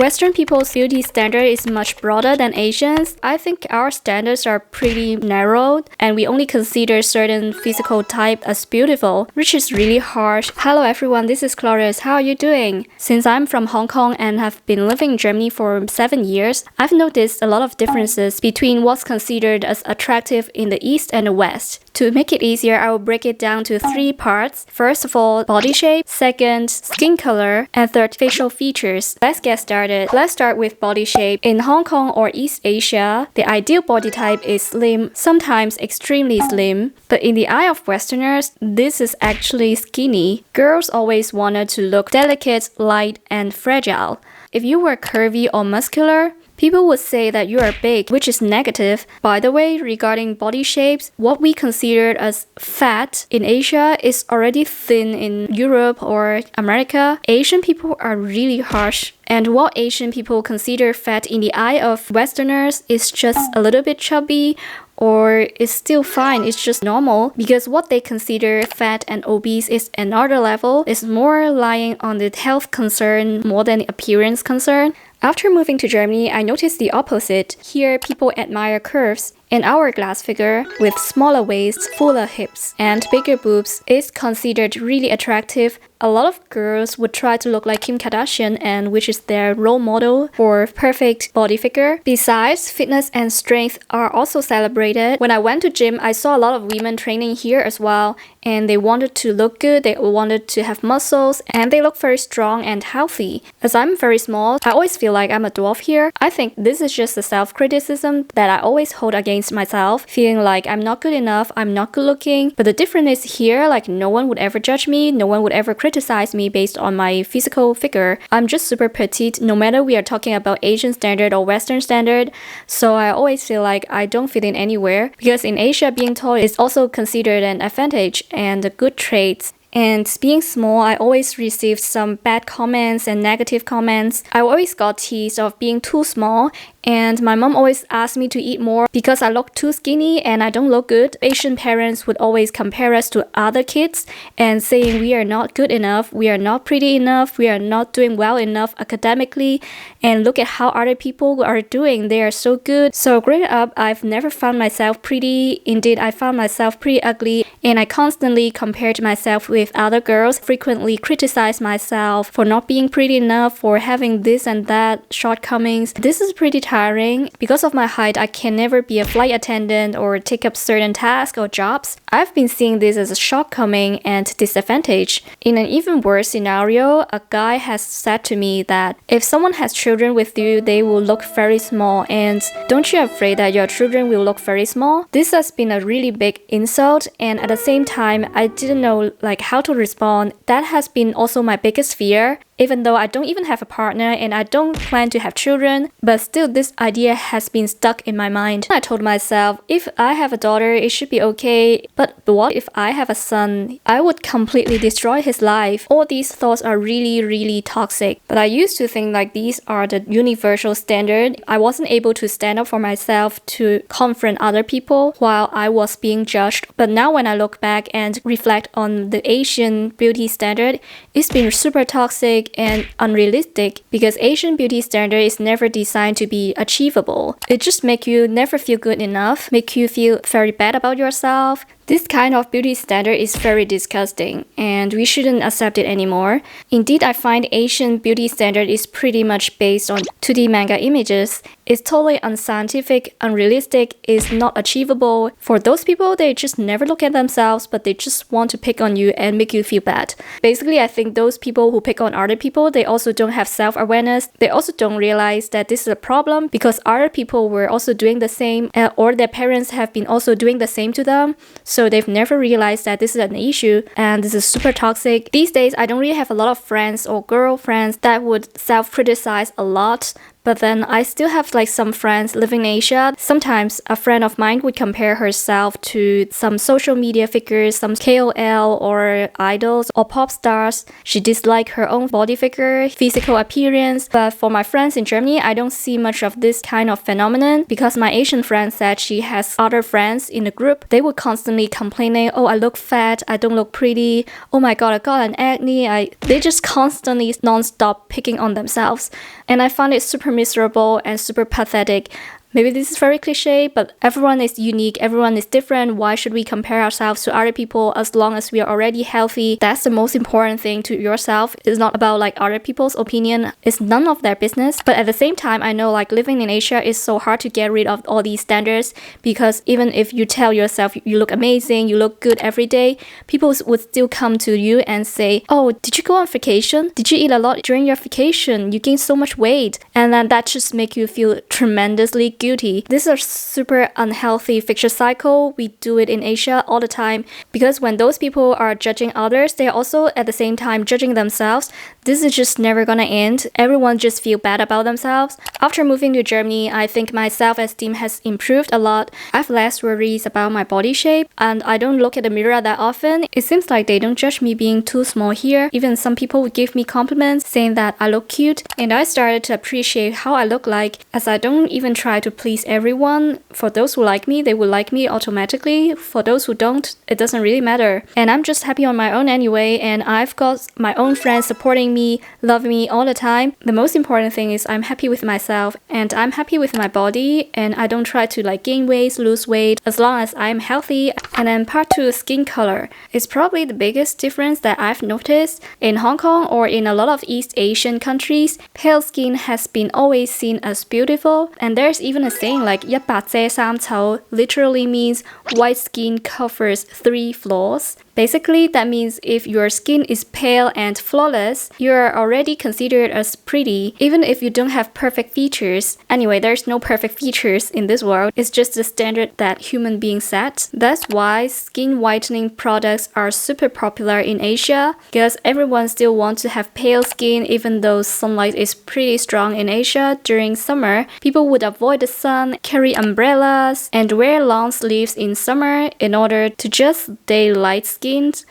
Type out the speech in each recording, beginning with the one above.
Western people's beauty standard is much broader than Asians. I think our standards are pretty narrow and we only consider certain physical type as beautiful, which is really harsh. Hello everyone, this is Cloris. How are you doing? Since I'm from Hong Kong and have been living in Germany for 7 years, I've noticed a lot of differences between what's considered as attractive in the East and the West. To make it easier, I will break it down to 3 parts. First of all, body shape. Second, skin color. And third, facial features. Let's get started. Let's start with body shape. In Hong Kong or East Asia, the ideal body type is slim, sometimes extremely slim. But in the eye of Westerners, this is actually skinny. Girls always wanted to look delicate, light, and fragile. If you were curvy or muscular, people would say that you are big, which is negative. By the way, regarding body shapes, what we consider as fat in Asia is already thin in Europe or America. Asian people are really harsh. And what Asian people consider fat in the eye of Westerners is just a little bit chubby, or it's still fine, it's just normal, because what they consider fat and obese is another level, is more lying on the health concern more than appearance concern. After moving to Germany, I noticed the opposite. Here, people admire curves. An hourglass figure with smaller waist, fuller hips, and bigger boobs is considered really attractive. A lot of girls would try to look like Kim Kardashian, and which is their role model for perfect body figure. Besides, fitness and strength are also celebrated. When I went to gym, I saw a lot of women training here as well, and they wanted to look good, they wanted to have muscles, and they look very strong and healthy. As I'm very small, I always feel like I'm a dwarf here. I think this is just a self-criticism that I always hold against myself, feeling like I'm not good enough, I'm not good looking. But the difference is here, like no one would ever judge me, no one would ever criticize me based on my physical figure. I'm just super petite, no matter we are talking about Asian standard or Western standard. So I always feel like I don't fit in anywhere, because in Asia being tall is also considered an advantage and a good trait. And being small, I always received some bad comments and negative comments. I always got teased of being too small, and my mom always asked me to eat more because I look too skinny and I don't look good. Asian parents would always compare us to other kids and saying we are not good enough, we are not pretty enough, we are not doing well enough academically, and look at how other people are doing, they are so good. So growing up, I've never found myself pretty. Indeed, I found myself pretty ugly, and I constantly compared myself with other girls, frequently criticized myself for not being pretty enough, for having this and that shortcomings. This is pretty tiring. Because of my height, I can never be a flight attendant or take up certain tasks or jobs. I've been seeing this as a shortcoming and disadvantage. In an even worse scenario, a guy has said to me that if someone has children with you, they will look very small, and don't you afraid that your children will look very small? This has been a really big insult, and at the same time, I didn't know how to respond. That has been also my biggest fear. Even though I don't even have a partner and I don't plan to have children, but still this idea has been stuck in my mind. I told myself, if I have a daughter, it should be okay, but what if I have a son? I would completely destroy his life. All these thoughts are really, really toxic. But I used to think like these are the universal standard. I wasn't able to stand up for myself to confront other people while I was being judged. But now when I look back and reflect on the Asian beauty standard, it's been super toxic and unrealistic, because Asian beauty standard is never designed to be achievable. It just makes you never feel good enough, make you feel very bad about yourself. This kind of beauty standard is very disgusting, and we shouldn't accept it anymore. Indeed, I find Asian beauty standard is pretty much based on 2D manga images. It's totally unscientific, unrealistic, is not achievable. For those people, they just never look at themselves, but they just want to pick on you and make you feel bad. Basically, I think those people who pick on other people, they also don't have self-awareness. They also don't realize that this is a problem because other people were also doing the same, or their parents have been also doing the same to them. So they've never realized that this is an issue, and this is super toxic. These days, I don't really have a lot of friends or girlfriends that would self-criticize a lot, But then I still have like some friends living in Asia. Sometimes a friend of mine would compare herself to some social media figures, some KOL or idols or pop stars. She disliked her own body figure, physical appearance. But for my friends in Germany, I don't see much of this kind of phenomenon because my Asian friend said she has other friends in the group. They would constantly complaining, oh, I look fat, I don't look pretty, oh my god, I got an acne. They just constantly non-stop picking on themselves. And I found it super miserable and super pathetic. Maybe this is very cliche, but everyone is unique, everyone is different. Why should we compare ourselves to other people as long as we are already healthy? That's the most important thing to yourself. It's not about like other people's opinion. It's none of their business. But at the same time, I know like living in Asia is so hard to get rid of all these standards because even if you tell yourself you look amazing, you look good every day, people would still come to you and say, oh, did you go on vacation? Did you eat a lot during your vacation? You gained so much weight. And then that just makes you feel tremendously guilty. This is a super unhealthy vicious cycle. We do it in Asia all the time because when those people are judging others, they're also at the same time judging themselves. This is just never gonna end. Everyone just feel bad about themselves. After moving to Germany, I think my self-esteem has improved a lot. I have less worries about my body shape and I don't look at the mirror that often. It seems like they don't judge me being too small here. Even some people would give me compliments saying that I look cute, and I started to appreciate how I look like as I don't even try to please everyone. For those who like me, they will like me automatically. For those who don't, it doesn't really matter. And I'm just happy on my own anyway, and I've got my own friends supporting me, loving me all the time. The most important thing is I'm happy with myself and I'm happy with my body, and I don't try to like gain weight, lose weight, as long as I'm healthy. And then part 2, skin color. It's probably the biggest difference that I've noticed. In Hong Kong or in a lot of East Asian countries, pale skin has been always seen as beautiful, and there's even a saying like 一白遮三醜 literally means white skin covers 3 flaws. Basically, that means if your skin is pale and flawless, you're already considered as pretty, even if you don't have perfect features. Anyway, there's no perfect features in this world. It's just the standard that human beings set. That's why skin whitening products are super popular in Asia, because everyone still wants to have pale skin even though sunlight is pretty strong in Asia. During summer, people would avoid the sun, carry umbrellas, and wear long sleeves in summer in order to just stay light skinned.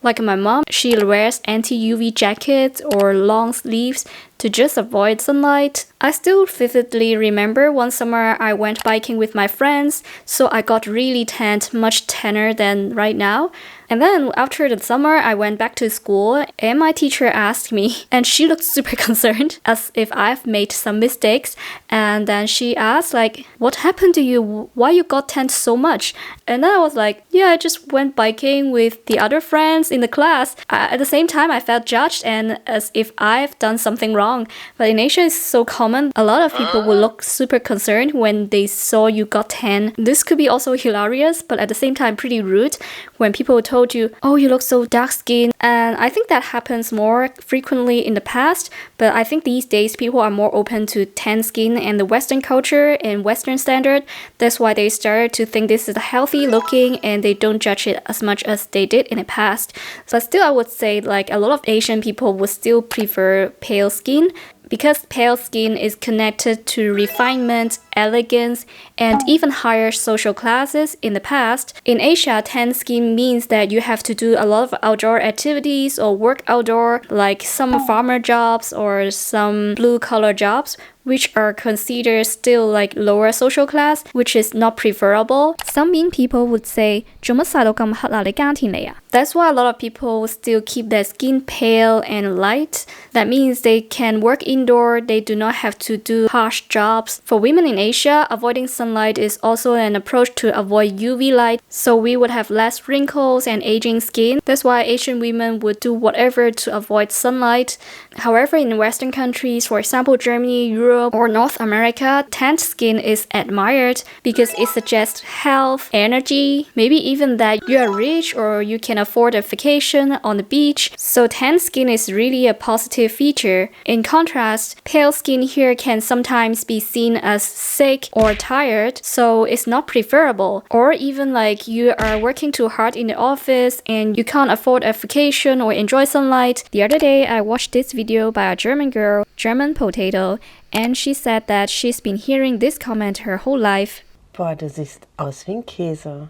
Like my mom, she wears anti-UV jackets or long sleeves to just avoid sunlight. I still vividly remember one summer I went biking with my friends, so I got really tanned, much tanner than right now. And then after the summer, I went back to school and my teacher asked me, and she looked super concerned as if I've made some mistakes. And then she asked like, what happened to you? Why you got tanned so much? And then I was like, yeah, I just went biking with the other friends in the class. At the same time, I felt judged and as if I've done something wrong. But in Asia, it's so common. A lot of people will look super concerned when they saw you got tan. This could be also hilarious, but at the same time pretty rude when people told you, oh, you look so dark skinned. And I think that happens more frequently in the past, but I think these days people are more open to tan skin and the Western culture and Western standard. That's why they started to think this is healthy looking and they don't judge it as much as they did in the past. But still, I would say like a lot of Asian people would still prefer pale skin, because pale skin is connected to refinement, elegance, and even higher social classes in the past. In Asia, tan skin means that you have to do a lot of outdoor activities or work outdoor, like some farmer jobs or some blue-collar jobs, which are considered still like lower social class, which is not preferable. Some mean people would say, 做乜曬到咁黑啊？你耕田嚟啊? That's why a lot of people still keep their skin pale and light. That means they can work indoor, they do not have to do harsh jobs. For women in Asia, avoiding sunlight is also an approach to avoid UV light, so we would have less wrinkles and aging skin. That's why Asian women would do whatever to avoid sunlight. However, in Western countries, for example Germany, Europe, or North America, tanned skin is admired because it suggests health, energy, maybe even that you are rich or you can afford a vacation on the beach. So tanned skin is really a positive feature. In contrast, pale skin here can sometimes be seen as sick or tired, so it's not preferable. Or even like you are working too hard in the office and you can't afford a vacation or enjoy sunlight. The other day I watched this video by a German girl, German Potato, and she said that she's been hearing this comment her whole life. Boah, du siehst aus wie ein Käse.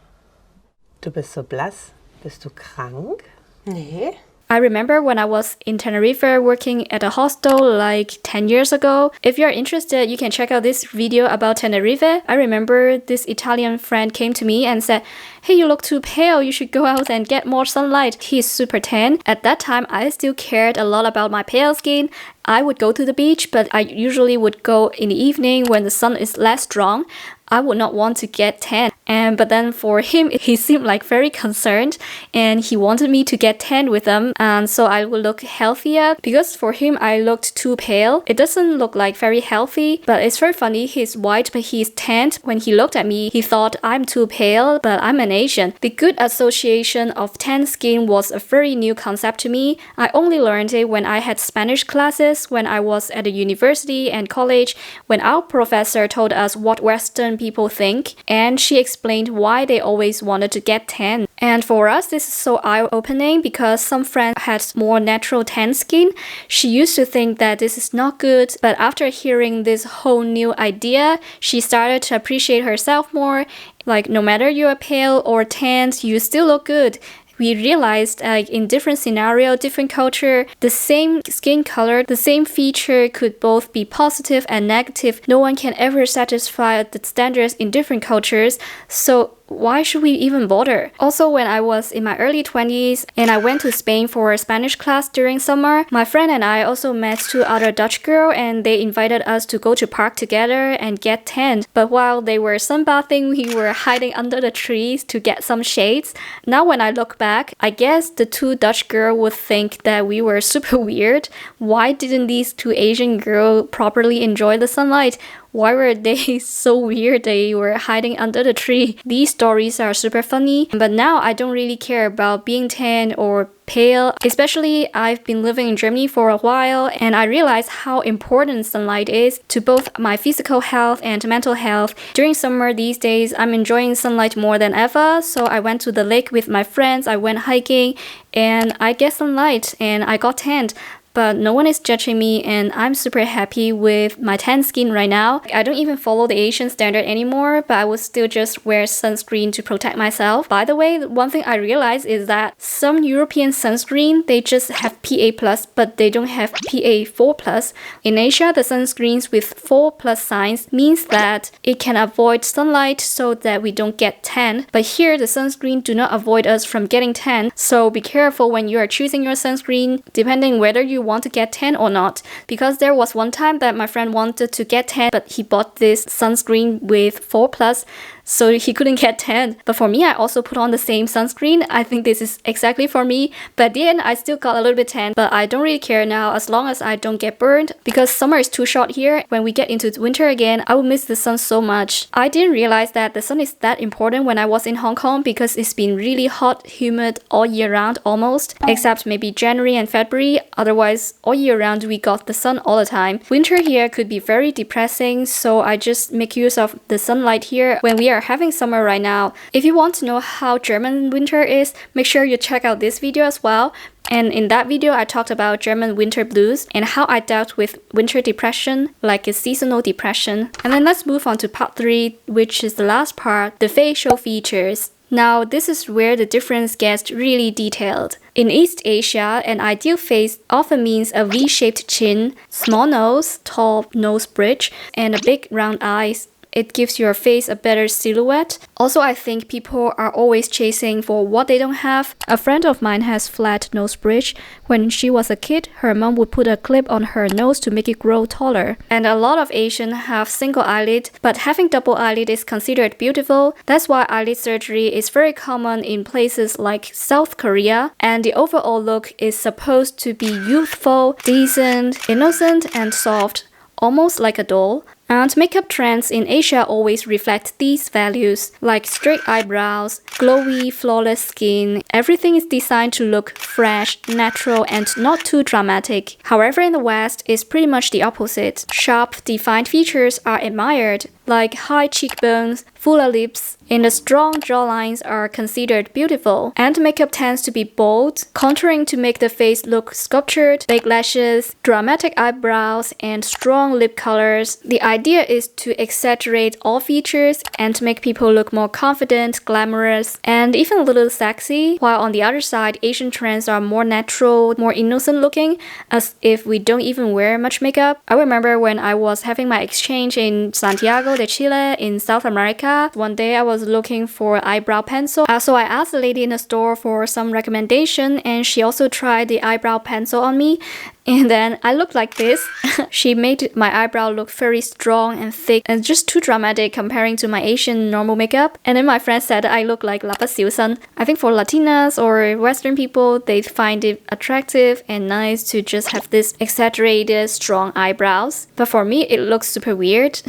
Du bist so blass. Bist du krank? Nee. I remember when I was in Tenerife working at a hostel like 10 years ago. If you're interested, you can check out this video about Tenerife. I remember this Italian friend came to me and said, "Hey, you look too pale. You should go out and get more sunlight." He's super tan. At that time, I still cared a lot about my pale skin. I would go to the beach, but I usually would go in the evening when the sun is less strong. I would not want to get tan. But then for him, he seemed like very concerned and he wanted me to get tan with him. And so I would look healthier because for him, I looked too pale. It doesn't look like very healthy, but it's very funny. He's white, but he's tanned. When he looked at me, he thought I'm too pale, but I'm an Asian. The good association of tan skin was a very new concept to me. I only learned it when I had Spanish classes, when I was at a university and college, when our professor told us what Western people think, and she explained why they always wanted to get tan. And for us, this is so eye-opening because some friends had more natural tan skin. She used to think that this is not good, but after hearing this whole new idea, she started to appreciate herself more. Like, no matter you're pale or tanned, you still look good. We realized in different scenario, different culture, the same skin color, the same feature could both be positive and negative. No one can ever satisfy the standards in different cultures. So why should we even bother? Also, when I was in my early 20s and I went to Spain for a Spanish class during summer, my friend and I also met two other Dutch girls and they invited us to go to park together and get tanned. But while they were sunbathing, we were hiding under the trees to get some shades. Now when I look back, I guess the two Dutch girls would think that we were super weird. Why didn't these two Asian girls properly enjoy the sunlight? Why were they so weird they were hiding under the tree? These stories are super funny, but now I don't really care about being tan or pale. Especially, I've been living in Germany for a while and I realized how important sunlight is to both my physical health and mental health. During summer these days, I'm enjoying sunlight more than ever, so I went to the lake with my friends, I went hiking, and I get sunlight and I got tanned. But no one is judging me and I'm super happy with my tan skin right now. I don't even follow the Asian standard anymore, but I would still just wear sunscreen to protect myself. By the way, one thing I realized is that some European sunscreen, they just have PA+, but they don't have PA4+. In Asia, the sunscreens with 4+ signs means that it can avoid sunlight so that we don't get tan. But here, the sunscreen do not avoid us from getting tan. So be careful when you are choosing your sunscreen, depending whether you want to get tan or not. Because there was one time that my friend wanted to get tan, but he bought this sunscreen with 4+, so he couldn't get tan. But for me, I also put on the same sunscreen. I think this is exactly for me. But at the end, I still got a little bit tan, but I don't really care now as long as I don't get burned because summer is too short here. When we get into winter again, I will miss the sun so much. I didn't realize that the sun is that important when I was in Hong Kong because it's been really hot, humid all year round almost, except maybe January and February. Otherwise, all year round, we got the sun all the time. Winter here could be very depressing, so I just make use of the sunlight here when we are having summer right now. If you want to know how German winter is, make sure you check out this video as well. And in that video, I talked about German winter blues and how I dealt with winter depression, like a seasonal depression. And then let's move on to part 3, which is the last part, the facial features. Now, this is where the difference gets really detailed. In East Asia, an ideal face often means a V-shaped chin, small nose, tall nose bridge, and a big round eyes. It gives your face a better silhouette. Also, I think people are always chasing for what they don't have. A friend of mine has flat nose bridge. When she was a kid, her mom would put a clip on her nose to make it grow taller. And a lot of Asians have single eyelid, but having double eyelid is considered beautiful. That's why eyelid surgery is very common in places like South Korea. And the overall look is supposed to be youthful, decent, innocent, and soft, almost like a doll. And makeup trends in Asia always reflect these values, like straight eyebrows, glowy, flawless skin. Everything is designed to look fresh, natural, and not too dramatic. However, in the West, it's pretty much the opposite. Sharp, defined features are admired, like high cheekbones, fuller lips, and the strong jawlines are considered beautiful. And makeup tends to be bold, contouring to make the face look sculptured, fake lashes, dramatic eyebrows, and strong lip colors. The idea is to exaggerate all features and to make people look more confident, glamorous, and even a little sexy. While on the other side, Asian trends are more natural, more innocent looking, as if we don't even wear much makeup. I remember when I was having my exchange in Santiago de Chile in South America. One day I was looking for eyebrow pencil. So I asked the lady in the store for some recommendation, and she also tried the eyebrow pencil on me. And then I looked like this. She made my eyebrow look very strong and thick and just too dramatic comparing to my Asian normal makeup. And then my friend said I look like Lapa Siusan. I think for Latinas or Western people, they find it attractive and nice to just have this exaggerated, strong eyebrows. But for me, it looks super weird.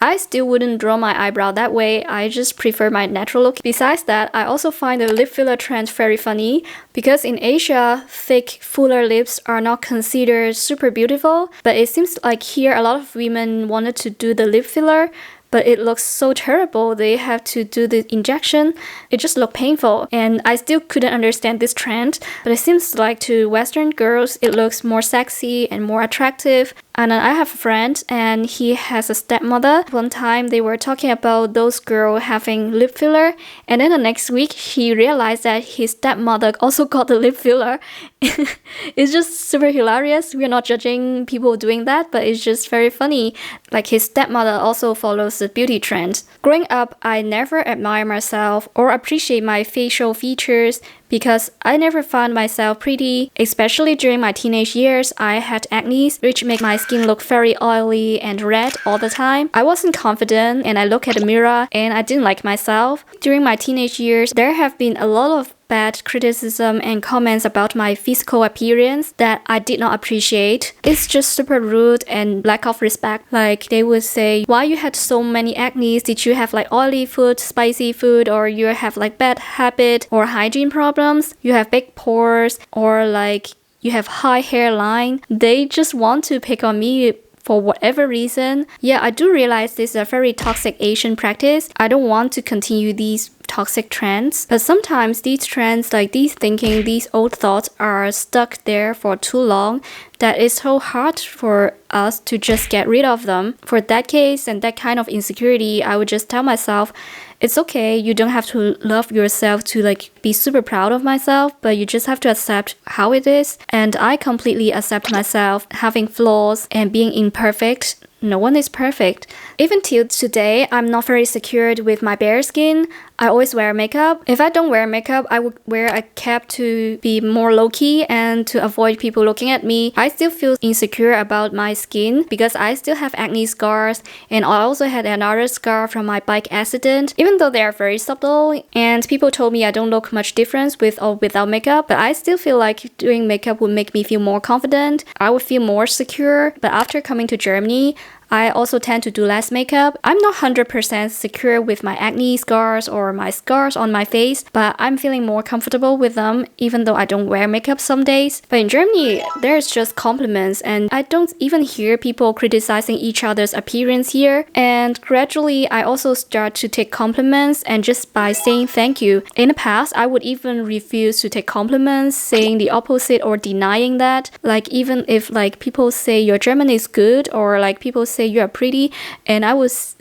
I still wouldn't draw my eyebrow that way, I just prefer my natural look. Besides that, I also find the lip filler trend very funny because in Asia, thick, fuller lips are not considered super beautiful, but it seems like here a lot of women wanted to do the lip filler, but it looks so terrible. They have to do the injection. It just looked painful. And I still couldn't understand this trend, but it seems like to Western girls, it looks more sexy and more attractive. And I have a friend and he has a stepmother. One time they were talking about those girls having lip filler, and then the next week he realized that his stepmother also got the lip filler. It's just super hilarious. We're not judging people doing that, but it's just very funny. Like his stepmother also follows the beauty trend. Growing up, I never admire myself or appreciate my facial features because I never found myself pretty. Especially during my teenage years, I had acne, which made my skin look very oily and red all the time. I wasn't confident and I looked at the mirror and I didn't like myself. During my teenage years, there have been a lot of bad criticism and comments about my physical appearance that I did not appreciate. It's just super rude and lack of respect. Like they would say, why you had so many acne? Did you have like oily food, spicy food, or you have like bad habit or hygiene problems? You have big pores or like you have high hairline. They just want to pick on me for whatever reason. Yeah, I do realize this is a very toxic Asian practice. I don't want to continue these toxic trends, but sometimes these trends, like these thinking, these old thoughts are stuck there for too long that it's so hard for us to just get rid of them. For that case and that kind of insecurity, I would just tell myself, it's okay, you don't have to love yourself to like be super proud of myself, but you just have to accept how it is. And I completely accept myself having flaws and being imperfect. No one is perfect. Even till today, I'm not very secured with my bare skin. I always wear makeup. If I don't wear makeup, I would wear a cap to be more low-key and to avoid people looking at me. I still feel insecure about my skin because I still have acne scars, and I also had another scar from my bike accident. Even though they are very subtle and people told me I don't look much difference with or without makeup, but I still feel like doing makeup would make me feel more confident. I would feel more secure. But after coming to Germany, I also tend to do less makeup. I'm not 100% secure with my acne scars or my scars on my face, but I'm feeling more comfortable with them even though I don't wear makeup some days. But in Germany, there's just compliments and I don't even hear people criticizing each other's appearance here. And gradually, I also start to take compliments and just by saying thank you. In the past, I would even refuse to take compliments, saying the opposite or denying that. Like even if like people say your German is good or like people say you are pretty, and I was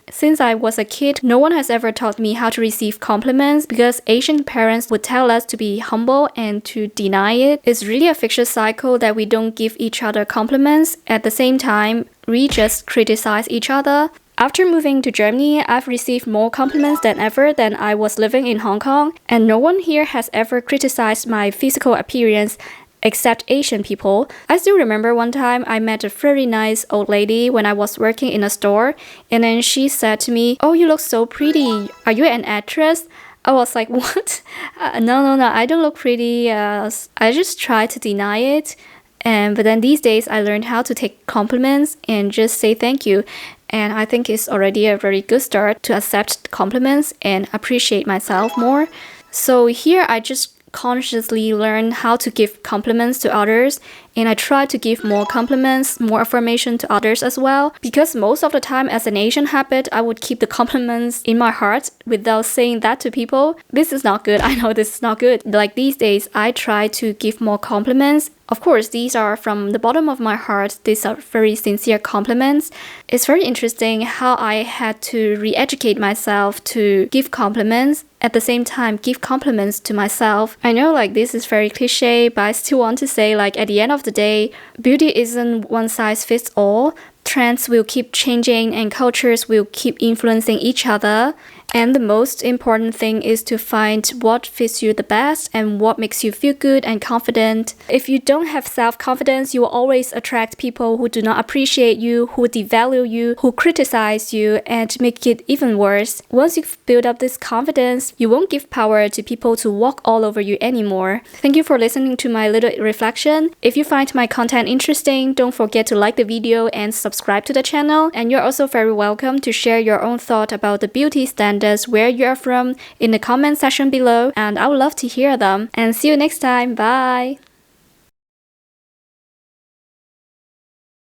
since I was a kid, no one has ever taught me how to receive compliments because Asian parents would tell us to be humble and to deny it. It's really a vicious cycle that we don't give each other compliments. At the same time, we just criticize each other. After moving to Germany, I've received more compliments than ever than I was living in Hong Kong, and no one here has ever criticized my physical appearance except Asian people. I still remember one time I met a very nice old lady when I was working in a store, and then she said to me, "Oh, you look so pretty. Are you an actress?" I was like, what? No, I don't look pretty. I just try to deny it. But then these days I learned how to take compliments and just say thank you. And I think it's already a very good start to accept compliments and appreciate myself more. So here I just consciously learn how to give compliments to others, and I try to give more compliments, more affirmation to others as well. Because most of the time, as an Asian habit, I would keep the compliments in my heart without saying that to people. This is not good. I know this is not good. Like these days, I try to give more compliments. Of course, these are from the bottom of my heart. These are very sincere compliments. It's very interesting how I had to re-educate myself to give compliments, at the same time give compliments to myself. I know like this is very cliche, but I still want to say like at the end of the day, beauty isn't one size fits all. Trends will keep changing and cultures will keep influencing each other. And the most important thing is to find what fits you the best and what makes you feel good and confident. If you don't have self-confidence, you will always attract people who do not appreciate you, who devalue you, who criticize you, and make it even worse. Once you've built up this confidence, you won't give power to people to walk all over you anymore. Thank you for listening to my little reflection. If you find my content interesting, don't forget to like the video and subscribe to the channel. And you're also very welcome to share your own thought about the beauty standards where you are from in the comment section below, and I would love to hear them. And see you next time. Bye!